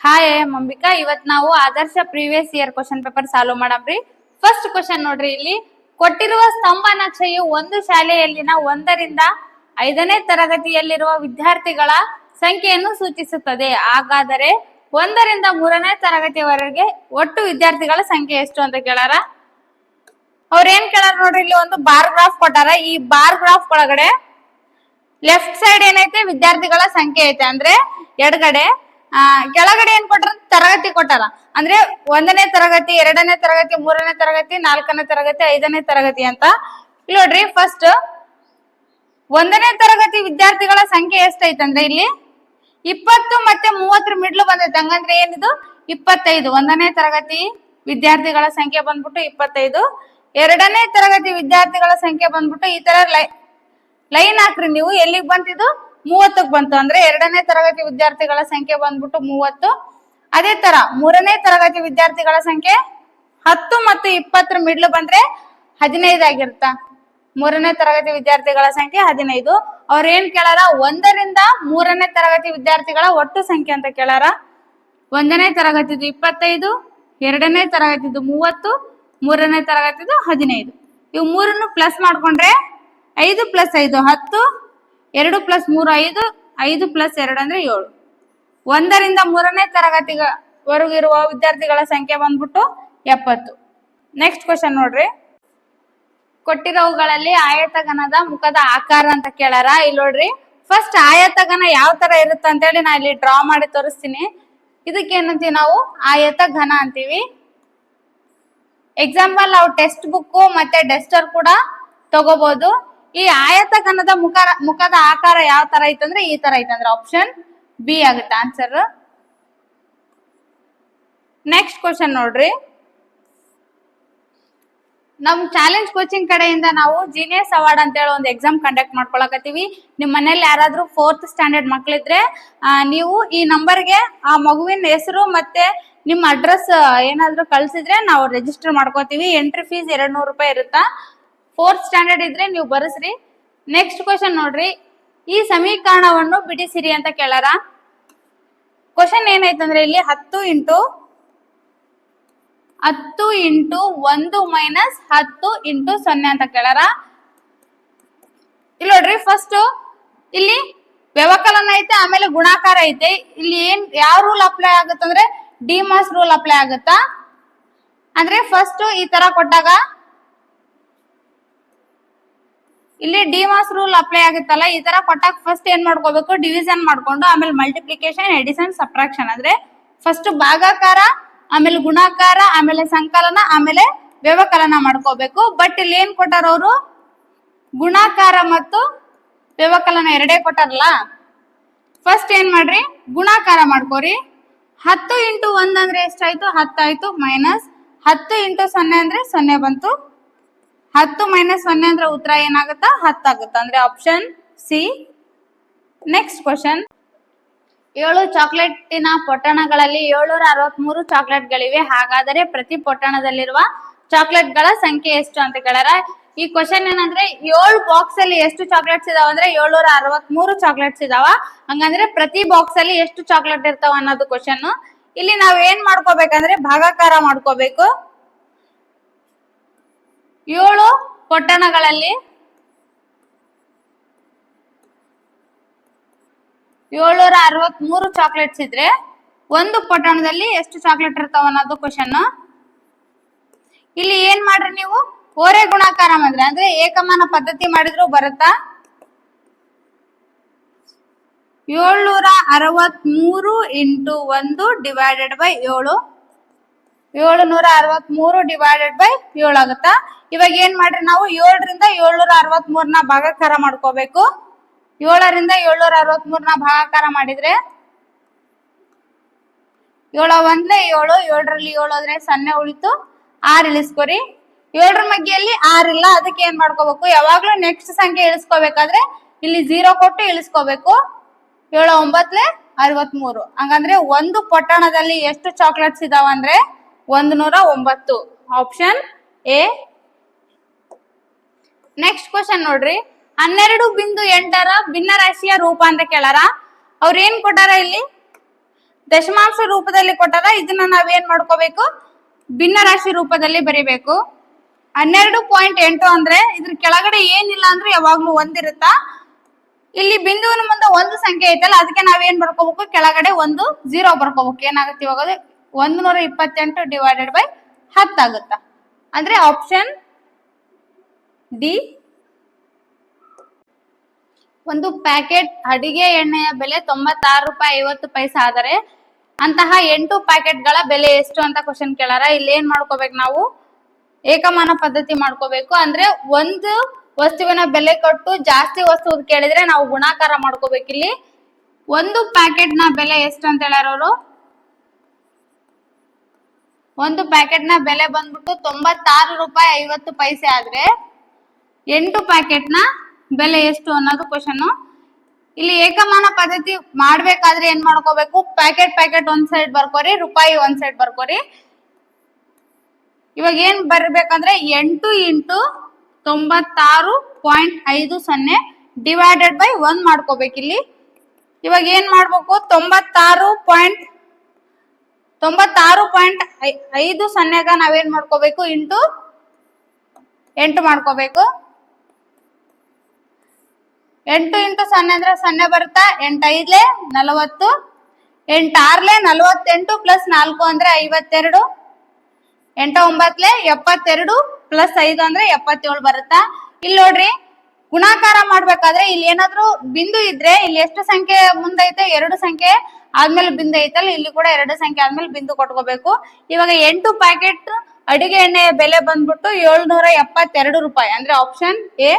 Hi Ambika. ಇವತ್ ನಾವು Adarsha previous year question paper solve ಮಾಡಮ್ರಿ. ಫಸ್ಟ್ ಕ್ವಶನ್ ನೋಡ್ರಿ, ಇಲ್ಲಿ ಕೊಟ್ಟಿರುವ ಸ್ತಂಭ ನಕ್ಷೆಯು ಒಂದು ಶಾಲೆಯಲ್ಲಿನ 1ರಿಂದ 5ನೇ ತರಗತಿಯಲ್ಲಿರುವ ವಿದ್ಯಾರ್ಥಿಗಳ ಸಂಖ್ಯೆಯನ್ನು ಸೂಚಿಸುತ್ತದೆ. ಹಾಗಾದರೆ 1ರಿಂದ 3ನೇ ತರಗತಿಯವರೆಗೆ ಒಟ್ಟು ವಿದ್ಯಾರ್ಥಿಗಳ ಸಂಖ್ಯೆ ಎಷ್ಟು ಅಂತ ಕೇಳಾರ. ಅವ್ರ ಏನ್ ಕೇಳಾರ ನೋಡ್ರಿ, ಇಲ್ಲಿ ಒಂದು ಬಾರ್ ಗ್ರಾಫ್ ಕೊಟ್ಟಾರ. ಈ ಬಾರ್ ಗ್ರಾಫ್ ಒಳಗಡೆ ಲೆಫ್ಟ್ ಸೈಡ್ ಏನೈತೆ ವಿದ್ಯಾರ್ಥಿಗಳ ಸಂಖ್ಯೆ ಐತೆ, ಅಂದ್ರೆ ಎಡಗಡೆ ಕೆಳಗಡೆ ಏನ್ ಕೊಟ್ಟಾರ, ತರಗತಿ ಕೊಟ್ಟಾರ. ಅಂದ್ರೆ 1ನೇ ತರಗತಿ, 2ನೇ ತರಗತಿ, 3ನೇ ತರಗತಿ, 4ನೇ ತರಗತಿ, 5ನೇ ತರಗತಿ ಅಂತ. ಇಲ್ಲಿ ನೋಡ್ರಿ, ಫಸ್ಟ್ 1ನೇ ತರಗತಿ ವಿದ್ಯಾರ್ಥಿಗಳ ಸಂಖ್ಯೆ ಎಷ್ಟೈತಂದ್ರೆ ಇಲ್ಲಿ 20 ಮತ್ತೆ 30 ಮಿಡ್ಲು ಬಂದೈತೆ. ಹಂಗಂದ್ರೆ ಏನಿದು 25. 1ನೇ ತರಗತಿ ವಿದ್ಯಾರ್ಥಿಗಳ ಸಂಖ್ಯೆ ಬಂದ್ಬಿಟ್ಟು 25. 2ನೇ ತರಗತಿ ವಿದ್ಯಾರ್ಥಿಗಳ ಸಂಖ್ಯೆ ಬಂದ್ಬಿಟ್ಟು ಈ ತರ ಲೈನ್ ಹಾಕ್ರಿ ನೀವು. ಎಲ್ಲಿಗೆ ಬಂತಿದ್ದು 30ಕ್ಕೆ ಬಂತು. ಅಂದ್ರೆ 2ನೇ ತರಗತಿ ವಿದ್ಯಾರ್ಥಿಗಳ ಸಂಖ್ಯೆ ಬಂದ್ಬಿಟ್ಟು 30. ಅದೇ ತರ 3ನೇ ತರಗತಿ ವಿದ್ಯಾರ್ಥಿಗಳ ಸಂಖ್ಯೆ 10 ಮತ್ತು 20 ಮಿಡ್ಲು ಬಂದ್ರೆ 15 ಆಗಿರುತ್ತ. 3ನೇ ತರಗತಿ ವಿದ್ಯಾರ್ಥಿಗಳ ಸಂಖ್ಯೆ 15. ಅವ್ರ ಏನ್ ಕೇಳಾರ, 1ರಿಂದ 3ನೇ ತರಗತಿ ವಿದ್ಯಾರ್ಥಿಗಳ ಒಟ್ಟು ಸಂಖ್ಯೆ ಅಂತ ಕೇಳಾರ. 1ನೇ ತರಗತಿದು 25, 2ನೇ ತರಗತಿದು 30, 3ನೇ ತರಗತಿದು 15. ಇವು ಮೂರನ್ನು ಪ್ಲಸ್ ಮಾಡ್ಕೊಂಡ್ರೆ 5 + 5 10, 2 + 3 5, 5 + 2 ಅಂದ್ರೆ 7. 1ರಿಂದ 3ನೇ ತರಗತಿವರೆಗೂ ಇರುವ ವಿದ್ಯಾರ್ಥಿಗಳ ಸಂಖ್ಯೆ ಬಂದ್ಬಿಟ್ಟು 70. ನೆಕ್ಸ್ಟ್ ಕ್ವಶನ್ ನೋಡ್ರಿ, ಕೊಟ್ಟಿರೋವುಗಳಲ್ಲಿ ಆಯತಘನದ ಮುಖದ ಆಕಾರ ಅಂತ ಕೇಳಾರ. ಇಲ್ಲಿ ನೋಡ್ರಿ, ಫಸ್ಟ್ ಆಯತಘನ ಯಾವ ತರ ಇರುತ್ತೆ ಅಂತ ಹೇಳಿ ನಾ ಇಲ್ಲಿ ಡ್ರಾ ಮಾಡಿ ತೋರಿಸ್ತೀನಿ. ಇದಕ್ಕೆ ಏನಂತೀವಿ ನಾವು, ಆಯತಘನ ಅಂತೀವಿ. ಎಕ್ಸಾಂಪಲ್ ನಾವು ಟೆಕ್ಸ್ಟ್ ಬುಕ್ ಮತ್ತೆ ಡಸ್ಟರ್ ಕೂಡ ತಗೋಬಹುದು. ಈ ಆಯತಘನದ ಮುಖದ ಆಕಾರ ಯಾವ ತರ ಐತಂದ್ರೆ ಈ ತರ ಐತಂದ್ರೆ ಆಪ್ಷನ್ ಬಿ ಆಗುತ್ತೆ ಆನ್ಸರ್. ನೆಕ್ಸ್ಟ್ ಕ್ವಶನ್ ನೋಡ್ರಿ, ನಮ್ ಚಾಲೆಂಜ್ ಕೋಚಿಂಗ್ ಕಡೆಯಿಂದ ನಾವು ಜೀನಿಯಸ್ ಅವಾರ್ಡ್ ಅಂತ ಹೇಳಿ ಒಂದು ಎಕ್ಸಾಮ್ ಕಂಡಕ್ಟ್ ಮಾಡ್ಕೊಳಕತ್ತೀವಿ. ನಿಮ್ ಮನೇಲಿ ಯಾರಾದ್ರೂ 4th ಸ್ಟ್ಯಾಂಡರ್ಡ್ ಮಕ್ಳಿದ್ರೆ ನೀವು ಈ ನಂಬರ್ಗೆ ಆ ಮಗುವಿನ ಹೆಸರು ಮತ್ತೆ ನಿಮ್ಮ ಅಡ್ರೆಸ್ ಏನಾದ್ರು ಕಳ್ಸಿದ್ರೆ ನಾವು ರಿಜಿಸ್ಟರ್ ಮಾಡ್ಕೋತೀವಿ. ಎಂಟ್ರಿ ಫೀಸ್ 200 ರೂಪಾಯಿ ಇರುತ್ತಾ. 4th ಸ್ಟ್ಯಾಂಡರ್ಡ್ ಇದ್ರೆ ನೀವು ಬರೆಸ್ರಿ. ನೆಕ್ಸ್ಟ್ ಕ್ವಶನ್ ನೋಡ್ರಿ, ಈ ಸಮೀಕರಣವನ್ನು ಬಿಡಿಸಿರಿ ಅಂತ ಕೇಳಾರ. ಕ್ವಶನ್ ಏನೈತಂದ್ರೆ ಇಲ್ಲಿ 10 × 10 × 1 - 10 × 0 ಅಂತ ಕೇಳಾರ. ಇಲ್ಲಿ ನೋಡ್ರಿ, ಫಸ್ಟ್ ಇಲ್ಲಿ ವ್ಯವಕಲನ ಐತೆ, ಆಮೇಲೆ ಗುಣಾಕಾರ ಐತೆ. ಇಲ್ಲಿ ಯಾವ ರೂಲ್ ಅಪ್ಲೈ ಆಗುತ್ತಂದ್ರೆ ಡಿಮಾಸ್ ರೂಲ್ ಅಪ್ಲೈ ಆಗುತ್ತಾ. ಅಂದ್ರೆ ಫಸ್ಟ್ ಈ ತರ ಕೊಟ್ಟಾಗ ಇಲ್ಲಿ ಡಿಮಾಸ್ ರೂಲ್ ಅಪ್ಲೈ ಆಗುತ್ತಲ್ಲ, ಈ ತರ ಕೊಟ್ಟಾಗ ಫಸ್ಟ್ ಏನ್ ಮಾಡ್ಕೋಬೇಕು, ಡಿವಿಷನ್ ಮಾಡ್ಕೊಂಡು ಆಮೇಲೆ ಮಲ್ಟಿಪ್ಲಿಕೇಶನ್, ಎಡಿಷನ್, ಸಬ್ಟ್ರಾಕ್ಷನ್. ಅಂದ್ರೆ ಫಸ್ಟ್ ಭಾಗಾಕಾರ, ಆಮೇಲೆ ಗುಣಾಕಾರ, ಆಮೇಲೆ ಸಂಕಲನ, ಆಮೇಲೆ ವ್ಯವಕಲನ ಮಾಡ್ಕೋಬೇಕು. ಬಟ್ ಇಲ್ಲಿ ಏನ್ ಕೊಟ್ಟಾರ ಅವರು, ಗುಣಾಕಾರ ಮತ್ತು ವ್ಯವಕಲನ ಎರಡೇ ಕೊಟ್ಟಾರಲ್ಲ. ಫಸ್ಟ್ ಏನ್ ಮಾಡ್ರಿ, ಗುಣಾಕಾರ ಮಾಡ್ಕೋರಿ. 10 × 1 ಅಂದ್ರೆ ಎಷ್ಟಾಯ್ತು, 10 ಆಯ್ತು. ಮೈನಸ್ 10 × 0 ಅಂದ್ರೆ 0 ಬಂತು. 10 - 0 ಅಂದ್ರೆ ಉತ್ತರ ಏನಾಗುತ್ತಾ, 10 ಆಗುತ್ತಾ. ಅಂದ್ರೆ ಆಪ್ಷನ್ ಸಿ. Next question, 7 ಚಾಕ್ಲೇಟಿನ ಪೊಟ್ಟಣಗಳಲ್ಲಿ 763 ಚಾಕ್ಲೇಟ್ಗಳಿವೆ. ಹಾಗಾದರೆ ಪ್ರತಿ ಪೊಟ್ಟಣದಲ್ಲಿರುವ ಚಾಕ್ಲೇಟ್ಗಳ ಸಂಖ್ಯೆ ಎಷ್ಟು ಅಂತ ಕೇಳಾರ. ಈ ಕ್ವಶನ್ ಏನಂದ್ರೆ 7 ಬಾಕ್ಸ್ ಅಲ್ಲಿ ಎಷ್ಟು ಚಾಕ್ಲೇಟ್ಸ್ ಇದಾವ ಅಂದ್ರೆ 763 ಚಾಕ್ಲೇಟ್ಸ್ ಇದಾವ. ಹಂಗಂದ್ರೆ ಪ್ರತಿ ಬಾಕ್ಸ್ ಅಲ್ಲಿ ಎಷ್ಟು ಚಾಕ್ಲೇಟ್ ಇರ್ತಾವ ಅನ್ನೋದು ಕ್ವಶನ್. ಇಲ್ಲಿ ನಾವ್ ಏನ್ ಮಾಡ್ಕೋಬೇಕಂದ್ರೆ ಭಾಗಾಕಾರ ಮಾಡ್ಕೋಬೇಕು. 7 ಪೊಟ್ಟಣಗಳಲ್ಲಿ 763 ಚಾಕ್ಲೇಟ್ಸ್ ಇದ್ರೆ ಒಂದು ಪೊಟ್ಟಣದಲ್ಲಿ ಎಷ್ಟು ಚಾಕ್ಲೇಟ್ ಇರ್ತಾವ ಅನ್ನೋದು ಕ್ವಶನ್. ಇಲ್ಲಿ ಏನ್ ಮಾಡ್ರಿ ನೀವು, ಓರೆ ಗುಣಾಕಾರ ಮಾಡಿದ್ರೆ ಅಂದ್ರೆ ಏಕಮಾನ ಪದ್ಧತಿ ಮಾಡಿದ್ರು ಬರುತ್ತಾ. 763 × 1 ಡಿವೈಡೆಡ್ ಬೈ 7, 763 ಡಿವೈಡೆಡ್ ಬೈ 7 ಆಗುತ್ತಾ. ಇವಾಗ ಏನ್ ಮಾಡ್ರಿ, ನಾವು 7ರಿಂದ 763ನ ಭಾಗಾಕಾರ ಮಾಡ್ಕೋಬೇಕು. 7ರಿಂದ 763ನ ಭಾಗಾಕಾರ ಮಾಡಿದ್ರೆ 7 × 1 = 7, 7ರಲ್ಲಿ 7 ಆದ್ರೆ 0 ಉಳಿತು. 6 ಇಳಿಸ್ಕೊರಿ. 7ರ ಮಧ್ಯೆಯಲ್ಲಿ 6 ಇಲ್ಲ, ಅದಕ್ಕೆ ಏನ್ ಮಾಡ್ಕೋಬೇಕು, ಯಾವಾಗ್ಲೂ ನೆಕ್ಸ್ಟ್ ಸಂಖ್ಯೆ ಇಳಿಸ್ಕೋಬೇಕಾದ್ರೆ ಇಲ್ಲಿ 0 ಕೊಟ್ಟು ಇಳಿಸ್ಕೋಬೇಕು. 7 × 9 = 63. ಹಂಗಂದ್ರೆ ಒಂದು ಪೊಟ್ಟಣದಲ್ಲಿ ಎಷ್ಟು ಚಾಕ್ಲೇಟ್ಸ್ ಇದಾವ ಅಂದ್ರೆ 109. Option A. ನೆಕ್ಸ್ಟ್ ಕ್ವಶನ್ ನೋಡ್ರಿ, 12.8ರ ಭಿನ್ನರಾಶಿಯ ರೂಪ ಅಂತ ಕೇಳಾರ. ಅವ್ರ ಏನ್ ಕೊಟ್ಟಾರ, ಇಲ್ಲಿ ದಶಮಾಂಶ ರೂಪದಲ್ಲಿ ಕೊಟ್ಟಾಗ ಇದನ್ನ ನಾವೇನ್ ಮಾಡ್ಕೋಬೇಕು, ಭಿನ್ನ ರಾಶಿ ರೂಪದಲ್ಲಿ ಬರಿಬೇಕು. 12.8 ಅಂದ್ರೆ ಇದ್ರ ಕೆಳಗಡೆ ಏನಿಲ್ಲ ಅಂದ್ರೆ ಯಾವಾಗ್ಲೂ ಒಂದಿರುತ್ತಾ. ಇಲ್ಲಿ ಬಿಂದುವಿನ ಮುಂದೆ ಒಂದು ಸಂಖ್ಯೆ ಐತಲ್ಲ, ಅದಕ್ಕೆ ನಾವೇನ್ ಬರ್ಕೋಬೇಕು, ಕೆಳಗಡೆ ಒಂದು 0 ಬರ್ಕೋಬೇಕು. ಏನಾಗುತ್ತೆ ಇವಾಗ 128 ಡಿವೈಡೆಡ್ ಬೈ 10 ಆಗುತ್ತಾ. ಅಂದ್ರೆ ಆಪ್ಷನ್ ಡಿ. ಒಂದು ಪ್ಯಾಕೆಟ್ ಅಡಿಗೆ ಎಣ್ಣೆಯ ಬೆಲೆ 96 ರೂಪಾಯಿ 50 ಪೈಸೆ ಆದರೆ ಅಂತಹ 8 ಪ್ಯಾಕೆಟ್ಗಳ ಬೆಲೆ ಎಷ್ಟು ಅಂತ ಕ್ವಶನ್ ಕೇಳಾರ. ಇಲ್ಲಿ ಏನ್ ಮಾಡ್ಕೋಬೇಕು ನಾವು, ಏಕಮಾನ ಪದ್ಧತಿ ಮಾಡ್ಕೋಬೇಕು. ಅಂದ್ರೆ ಒಂದು ವಸ್ತುವಿನ ಬೆಲೆ ಕೊಟ್ಟು ಜಾಸ್ತಿ ವಸ್ತು ಕೇಳಿದ್ರೆ ನಾವು ಗುಣಾಕಾರ ಮಾಡ್ಕೋಬೇಕು. ಇಲ್ಲಿ ಒಂದು ಪ್ಯಾಕೆಟ್ ನ ಬೆಲೆ ಎಷ್ಟು ಅಂತ ಹೇಳ್ಯಾರ ಅವರು. ಒಂದು ಪ್ಯಾಕೆಟ್ ನ ಬೆಲೆ ಬಂದ್ಬಿಟ್ಟು 96 ರೂಪಾಯಿ 50 ಪೈಸೆ ಆದ್ರೆ 8 ಪ್ಯಾಕೆಟ್ ನ ಬೆಲೆ ಎಷ್ಟು ಅನ್ನೋದು ಕ್ವಶನ್. ಇಲ್ಲಿ ಏಕಮಾನ ಪದ್ಧತಿ ಮಾಡ್ಬೇಕಾದ್ರೆ ಏನ್ ಮಾಡ್ಕೋಬೇಕು, ಪ್ಯಾಕೆಟ್ ಒಂದ್ ಸೈಡ್ ಬರ್ಕೋರಿ, ರೂಪಾಯಿ ಒಂದ್ ಸೈಡ್ ಬರ್ಕೋರಿ. ಇವಾಗ ಏನ್ ಬರ್ಬೇಕಂದ್ರೆ 8 ಇಂಟು 96.50 ಡಿವೈಡೆಡ್ ಬೈ 1 ಮಾಡ್ಕೋಬೇಕು. ಇಲ್ಲಿ ಇವಾಗ ಏನ್ ಮಾಡ್ಬೇಕು, 96.50 ನಾವೇನ್ ಮಾಡ್ಕೋಬೇಕು, ಇಂಟು 8 ಮಾಡ್ಕೋಬೇಕು. 8 ಇಂಟು 0 ಅಂದ್ರೆ 0 ಬರುತ್ತಾ, 8 5 40, 8 6 48 ಪ್ಲಸ್ 4 ಅಂದ್ರೆ 52, 8 9 72 ಪ್ಲಸ್ 5 ಅಂದ್ರೆ 77 ಬರುತ್ತಾ. ಇಲ್ಲಿ ನೋಡ್ರಿ, ಗುಣಾಕಾರ ಮಾಡ್ಬೇಕಾದ್ರೆ ಇಲ್ಲಿ ಏನಾದ್ರು ಬಿಂದು ಇದ್ರೆ ಇಲ್ಲಿ ಎಷ್ಟು ಸಂಖ್ಯೆ ಮುಂದೈತೆ, 2 ಸಂಖ್ಯೆ ಆದ್ಮೇಲೆ ಬಿಂದು ಐತಲ್ಲ, ಇಲ್ಲಿ ಕೂಡ 2 ಸಂಖ್ಯೆ ಆದ್ಮೇಲೆ ಬಿಂದು ಕೊಟ್ಕೋಬೇಕು. ಇವಾಗ 8 ಪ್ಯಾಕೆಟ್ ಅಡಿಗೆ ಎಣ್ಣೆಯ ಬೆಲೆ ಬಂದ್ಬಿಟ್ಟು 772 ರೂಪಾಯಿ, ಅಂದ್ರೆ ಆಪ್ಷನ್ ಎ.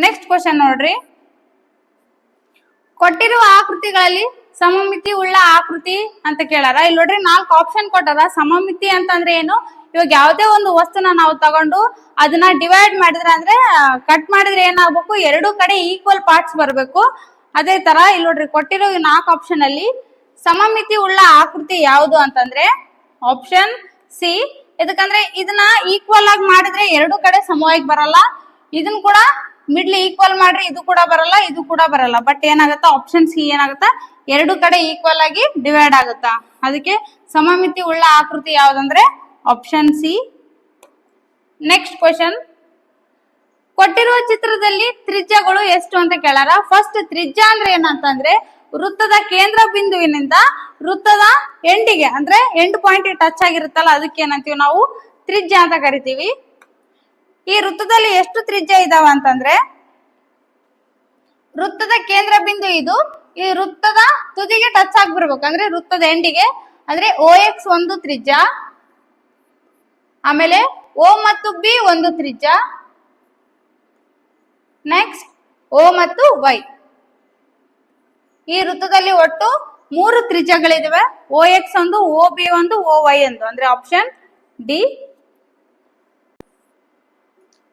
ನೆಕ್ಸ್ಟ್ ಕ್ವಶನ್ ನೋಡ್ರಿ, ಕೊಟ್ಟಿರುವ ಆಕೃತಿಗಳಲ್ಲಿ ಸಮಮಿತಿ ಉಳ್ಳ ಆಕೃತಿ ಅಂತ ಕೇಳಾರ. ಇಲ್ಲಿ ನೋಡ್ರಿ 4 ಆಪ್ಷನ್ ಕೊಟ್ಟಾರ. ಸಮಮಿತಿ ಅಂತಂದ್ರೆ ಏನು, ಇವಾಗ ಯಾವುದೇ ಒಂದು ವಸ್ತುನ ನಾವು ತಗೊಂಡು ಅದನ್ನ ಡಿವೈಡ್ ಮಾಡಿದ್ರೆ ಅಂದ್ರೆ ಕಟ್ ಮಾಡಿದ್ರೆ ಏನಾಗಬೇಕು, 2 ಕಡೆ ಈಕ್ವಲ್ ಪಾರ್ಟ್ಸ್ ಬರಬೇಕು. ಅದೇ ತರ ಇಲ್ಲಿ ನೋಡ್ರಿ ಕೊಟ್ಟಿರೋ 4 ಆಪ್ಷನ್ ಅಲ್ಲಿ ಸಮಮಿತಿ ಉಳ್ಳ ಆಕೃತಿ ಯಾವುದು ಅಂತಂದ್ರೆ ಆಪ್ಷನ್ ಸಿ. ಇದಕ್ಕಂದ್ರೆ ಇದನ್ನ ಈಕ್ವಲ್ ಆಗಿ ಮಾಡಿದ್ರೆ 2 ಕಡೆ ಸಮವಾಗಿ ಬರಲ್ಲ, ಇದನ್ನ ಕೂಡ ಮಿಡ್ಲ್ ಈಕ್ವಲ್ ಮಾಡ್ರಿ, ಇದು ಕೂಡ ಬರಲ್ಲ, ಇದು ಕೂಡ ಬರಲ್ಲ. ಬಟ್ ಏನಾಗುತ್ತಾ, ಆಪ್ಷನ್ ಸಿ ಏನಾಗುತ್ತಾ, 2 ಕಡೆ ಈಕ್ವಲ್ ಆಗಿ ಡಿವೈಡ್ ಆಗುತ್ತಾ. ಅದಕ್ಕೆ ಸಮಮಿತಿ ಉಳ್ಳ ಆಕೃತಿ ಯಾವ್ದಂದ್ರೆ ಆಪ್ಷನ್ ಸಿ. ನೆಕ್ಸ್ಟ್ ಕ್ವಶನ್, ಕೊಟ್ಟಿರುವ ಚಿತ್ರದಲ್ಲಿ ತ್ರಿಜ್ಯಗಳು ಎಷ್ಟು ಅಂತ ಕೇಳಾರ. ಫಸ್ಟ್ ತ್ರಿಜ್ಯ ಅಂದ್ರೆ ಏನಂತಂದ್ರೆ ವೃತ್ತದ ಕೇಂದ್ರ ಬಿಂದುವಿನಿಂದ ವೃತ್ತದ ಎಂಡಿಗೆ ಅಂದ್ರೆ ಎಂಡ್ ಪಾಯಿಂಟ್ ಟಚ್ ಆಗಿರುತ್ತಲ್ಲ, ಅದಕ್ಕೆ ಏನಂತೀವಿ ನಾವು ತ್ರಿಜ್ಯ ಅಂತ ಕರಿತೀವಿ. ಈ ವೃತ್ತದಲ್ಲಿ ಎಷ್ಟು ತ್ರಿಜ್ಯ ಇದಾವ ಅಂತಂದ್ರೆ, ವೃತ್ತದ ಕೇಂದ್ರ ಬಿಂದು ಇದು, ಈ ವೃತ್ತದ ತುದಿಗೆ ಟಚ್ ಆಗ್ಬಿರ್ಬೇಕು, ಅಂದ್ರೆ ವೃತ್ತದ ಎಂಡಿಗೆ, ಅಂದ್ರೆ OX ಒಂದು ತ್ರಿಜ್ಯ, ಆಮೇಲೆ O ಮತ್ತು B ಒಂದು ತ್ರಿಜ್ಯ, ನೆಕ್ಸ್ಟ್ O ಮತ್ತು Y. ಈ ವೃತ್ತದಲ್ಲಿ ಒಟ್ಟು 3 ತ್ರಿಜ್ಯಗಳಿದಾವೆ. OX ಒಂದು, OB ಒಂದು, OY ಒಂದು, ಅಂದ್ರೆ ಆಪ್ಷನ್ ಡಿ.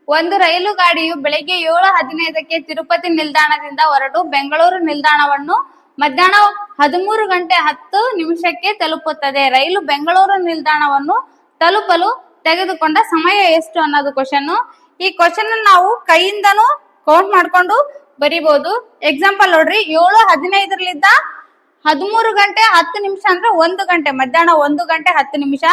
ಒಂದು ರೈಲು ಗಾಡಿಯು ಬೆಳಿಗ್ಗೆ 7:15ಕ್ಕೆ ತಿರುಪತಿ ನಿಲ್ದಾಣದಿಂದ ಹೊರಟು ಬೆಂಗಳೂರು ನಿಲ್ದಾಣವನ್ನು ಮಧ್ಯಾಹ್ನ 13:10 ತಲುಪುತ್ತದೆ. ರೈಲು ಬೆಂಗಳೂರು ನಿಲ್ದಾಣವನ್ನು ತಲುಪಲು ತೆಗೆದುಕೊಂಡ ಸಮಯ ಎಷ್ಟು ಅನ್ನೋದು ಕ್ವಶನ್. ಈ ಕ್ವಶನ್ ನಾವು ಕೈಯಿಂದನೂ ಕೌಂಟ್ ಮಾಡ್ಕೊಂಡು ಬರಿಬಹುದು. ಎಕ್ಸಾಂಪಲ್ ನೋಡ್ರಿ, 7:15 13:10 ಅಂದ್ರೆ 1 ಗಂಟೆ, ಮಧ್ಯಾಹ್ನ 1 ಗಂಟೆ 10 ನಿಮಿಷ.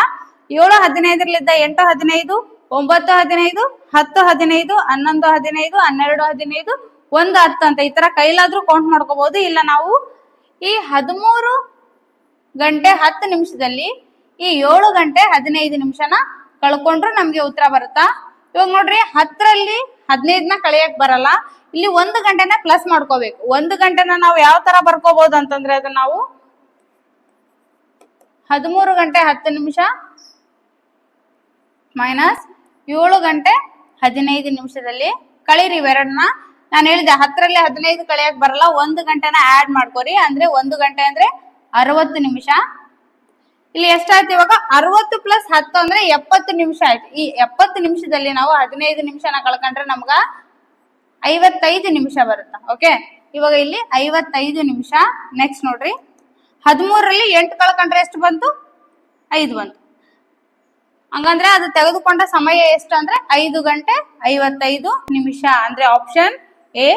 7:15 8:15 9:15 10:15 11:15 12:15 1:10 ಅಂತ ಈ ತರ ಕೈಲಾದ್ರೂ ಕೌಂಟ್ ಮಾಡ್ಕೋಬಹುದು. ಇಲ್ಲ ನಾವು ಈ 13:10 ಈ 7:15 ಕಳ್ಕೊಂಡ್ರು ನಮ್ಗೆ ಉತ್ತರ ಬರುತ್ತಾ. ಇವಾಗ ನೋಡ್ರಿ, 10ರಲ್ಲಿ 15 ಕಳಿಯಕ್ ಬರಲ್ಲ, ಇಲ್ಲಿ 1 ಗಂಟೆನ ಪ್ಲಸ್ ಮಾಡ್ಕೋಬೇಕು. 1 ಗಂಟೆನ ನಾವು ಯಾವ ತರ ಬರ್ಕೋಬಹುದು ಅಂತಂದ್ರೆ, ಅದನ್ನ ನಾವು 13:10 ಮೈನಸ್ 7:15 ಕಳೀರಿ ಇವೆರಡನ್ನ. ನಾನು ಹೇಳಿದೆ 10ರಲ್ಲಿ 15 ಕಳಿಯಕ್ ಬರಲ್ಲ, 1 ಗಂಟೆನ ಆಡ್ ಮಾಡ್ಕೋರಿ, ಅಂದ್ರೆ 1 ಗಂಟೆ ಅಂದ್ರೆ 60 ನಿಮಿಷ. ಇಲ್ಲಿ ಎಷ್ಟಾಯ್ತು ಇವಾಗ, 60 + 10 ಅಂದ್ರೆ 70 ನಿಮಿಷ ಆಯ್ತು. ಈ 70 ನಿಮಿಷದಲ್ಲಿ ನಾವು 15 ನಿಮಿಷನ ಕಳ್ಕೊಂಡ್ರೆ ನಮ್ಗ 55 ನಿಮಿಷ ಬರುತ್ತಾ. ಓಕೆ, ಇವಾಗ ಇಲ್ಲಿ 55 ನಿಮಿಷ. ನೆಕ್ಸ್ಟ್ ನೋಡ್ರಿ, 13ರಲ್ಲಿ 8 ಕಳ್ಕೊಂಡ್ರೆ ಎಷ್ಟು ಬಂತು, 5 ಬಂತು. ಹಂಗಂದ್ರೆ ಅದು ತೆಗೆದುಕೊಂಡ ಸಮಯ ಎಷ್ಟು ಅಂದ್ರೆ 5 ಗಂಟೆ 55 ನಿಮಿಷ, ಅಂದ್ರೆ ಆಪ್ಷನ್ ಎ.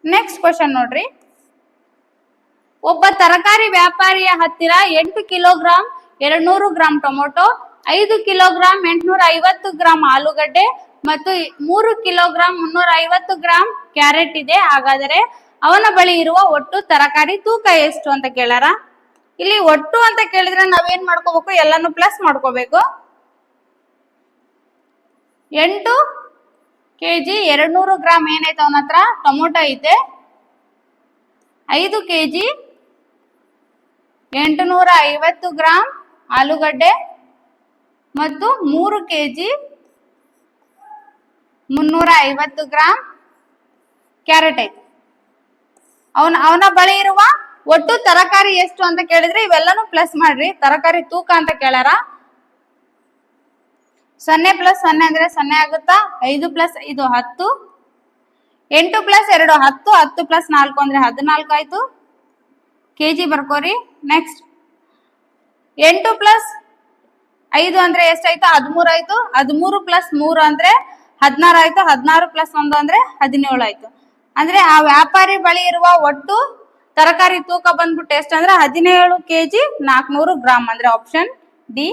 ನೆಕ್ಸ್ಟ್ ಕ್ವಶನ್ ನೋಡ್ರಿ, ಒಬ್ಬ ತರಕಾರಿ ವ್ಯಾಪಾರಿಯ ಹತ್ತಿರ 8 kilogram 200 gram tomato, 5 kilogram 850 gram ಆಲೂಗಡ್ಡೆ ಮತ್ತು 3 ಕಿಲೋಗ್ರಾಂ 350 ಗ್ರಾಂ ಕ್ಯಾರೆಟ್ ಇದೆ. ಹಾಗಾದರೆ ಅವನ ಬಳಿ ಇರುವ ಒಟ್ಟು ತರಕಾರಿ ತೂಕ ಎಷ್ಟು ಅಂತ ಕೇಳಾರ. ಇಲ್ಲಿ ಒಟ್ಟು ಅಂತ ಕೇಳಿದ್ರೆ ನಾವೇನ್ ಮಾಡ್ಕೋಬೇಕು, ಎಲ್ಲಾನು ಪ್ಲಸ್ ಮಾಡ್ಕೋಬೇಕು. 8 ಕೆಜಿ 200 ಗ್ರಾಂ ಏನೈತೆ ಅವನ ಹತ್ರ ಟೊಮೊಟೊ ಐತೆ, 5 ಕೆಜಿ 850 ಗ್ರಾಂ ಆಲೂಗಡ್ಡೆ ಮತ್ತು 3 ಕೆಜಿ 350 ಗ್ರಾಂ ಕ್ಯಾರೆಟ್ ಐತೆ. ಅವನ ಬಳಿ ಇರುವ ಒಟ್ಟು ತರಕಾರಿ ಎಷ್ಟು ಅಂತ ಕೇಳಿದ್ರೆ ಇವೆಲ್ಲಾನು ಪ್ಲಸ್ ಮಾಡ್ರಿ. ತರಕಾರಿ ತೂಕ ಅಂತ ಕೇಳಾರ. 0 + 0 ಅಂದ್ರೆ 0 ಆಗುತ್ತಾ, 5 + 5 10, 8 + 2 10, 10 + 4 ಅಂದ್ರೆ 14 ಆಯ್ತು. ಕೆಜಿ ಬರ್ಕೋರಿ. ನೆಕ್ಸ್ಟ್ 8 + 5 ಅಂದ್ರೆ ಎಷ್ಟಾಯ್ತು, 13 ಆಯ್ತು. 13 + 3 ಅಂದ್ರೆ 16 ಆಯ್ತು. 16 + 1 ಅಂದ್ರೆ 17 ಆಯ್ತು. ಅಂದ್ರೆ ಆ ವ್ಯಾಪಾರಿ ಬಳಿ ಇರುವ ಒಟ್ಟು ತರಕಾರಿ ತೂಕ ಬಂದ್ಬಿಟ್ಟು ಎಷ್ಟಂದ್ರೆ 17 ಕೆಜಿ 400 ಗ್ರಾಂ ಅಂದ್ರೆ ಆಪ್ಷನ್ ಡಿ